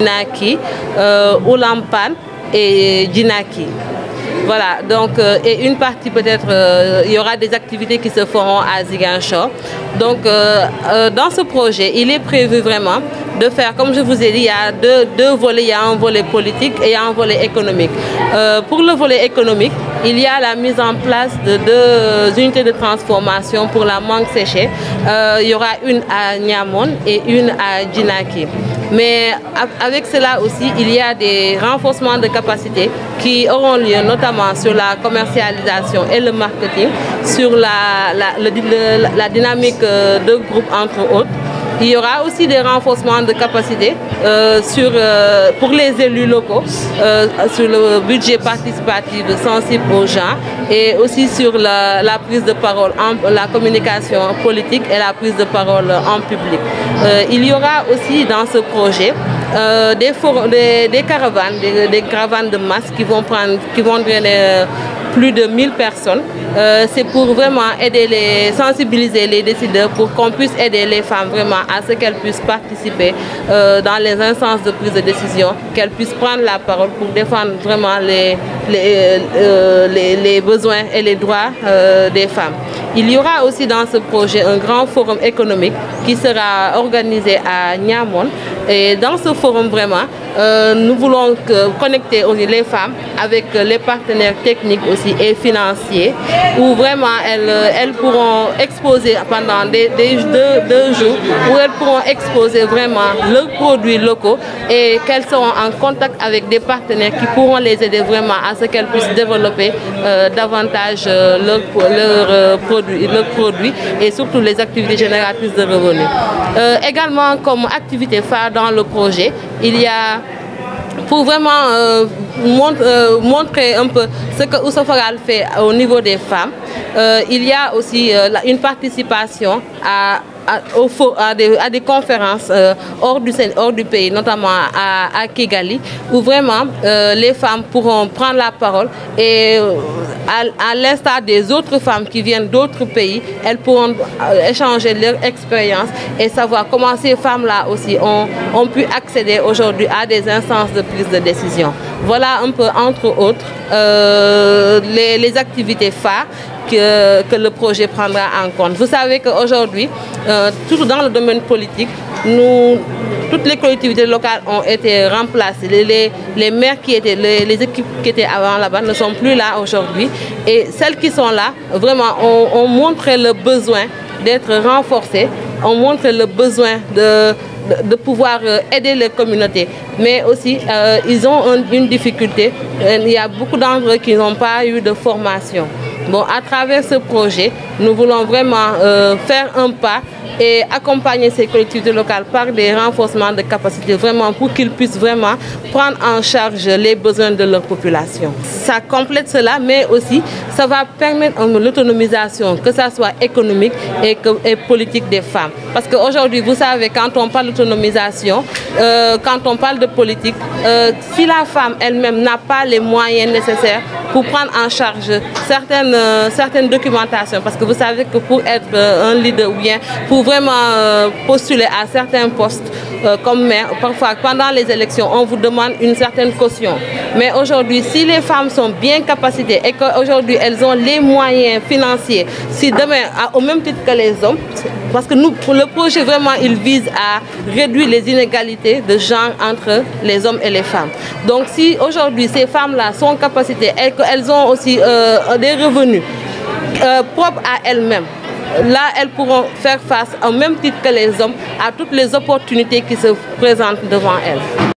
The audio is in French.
Jinaki, Oulampan et Jinaki. Voilà, donc, et une partie peut-être, il y aura des activités qui se feront à Ziguinchor. Donc, dans ce projet, il est prévu vraiment de faire, comme je vous ai dit, il y a deux volets. Il y a un volet politique et il y a un volet économique. Pour le volet économique, il y a la mise en place de 2 unités de transformation pour la mangue séchée. Il y aura une à Niamon et une à Jinaki. Mais avec cela aussi, il y a des renforcements de capacités qui auront lieu notamment sur la commercialisation et le marketing, sur la dynamique de groupe entre autres. Il y aura aussi des renforcements de capacités pour les élus locaux, sur le budget participatif sensible aux gens et aussi sur la prise de parole, la communication politique et la prise de parole en public. Il y aura aussi dans ce projet des caravanes de masse qui vont drainer plus de 1000 personnes. C'est pour vraiment sensibiliser les décideurs pour qu'on puisse aider les femmes vraiment à ce qu'elles puissent participer dans les instances de prise de décision, qu'elles puissent prendre la parole pour défendre vraiment les besoins et les droits des femmes. Il y aura aussi dans ce projet un grand forum économique qui sera organisé à Niamon. Et dans ce forum, vraiment, nous voulons connecter aussi les femmes avec les partenaires techniques aussi et financiers, où vraiment elles pourront exposer pendant deux jours, où elles pourront exposer vraiment leurs produits locaux et qu'elles seront en contact avec des partenaires qui pourront les aider vraiment à ce qu'elles puissent développer davantage leurs produits et surtout les activités génératrices de revenus. Également, comme activité phare dans le projet, il y a, pour vraiment montrer un peu ce que Oussofagal fait au niveau des femmes, il y a aussi une participation à des conférences hors du pays, notamment à Kigali, où vraiment les femmes pourront prendre la parole et à l'instar des autres femmes qui viennent d'autres pays, elles pourront échanger leur expérience et savoir comment ces femmes-là aussi ont pu accéder aujourd'hui à des instances de prise de décision. Voilà un peu, entre autres, les activités phares que le projet prendra en compte. Vous savez qu'aujourd'hui, tout dans le domaine politique, toutes les collectivités locales ont été remplacées. Les maires qui étaient, les équipes qui étaient avant là-bas ne sont plus là aujourd'hui. Et celles qui sont là, vraiment, ont montré le besoin d'être renforcées, ont montré le besoin de pouvoir aider les communautés. Mais aussi, ils ont une difficulté. Il y a beaucoup d'entre eux qui n'ont pas eu de formation. Bon, à travers ce projet, nous voulons vraiment faire un pas et accompagner ces collectivités locales par des renforcements de capacités, vraiment pour qu'ils puissent vraiment prendre en charge les besoins de leur population. Ça complète cela, mais aussi ça va permettre l'autonomisation, que ce soit économique et politique des femmes. Parce qu'aujourd'hui, vous savez, quand on parle d'autonomisation, quand on parle de politique, si la femme elle-même n'a pas les moyens nécessaires pour prendre en charge certaines documentations, parce que vous savez que pour être un leader ou bien pour vraiment postuler à certains postes comme maire, parfois pendant les élections, on vous demande une certaine caution. Mais aujourd'hui, si les femmes sont bien capacitées et qu'aujourd'hui elles ont les moyens financiers, si demain, au même titre que les hommes, parce que le projet vraiment, il vise à réduire les inégalités de genre entre les hommes et les femmes. Donc si aujourd'hui ces femmes-là sont capacitées et qu'elles ont aussi des revenus propres à elles-mêmes, là, elles pourront faire face, au même titre que les hommes, à toutes les opportunités qui se présentent devant elles.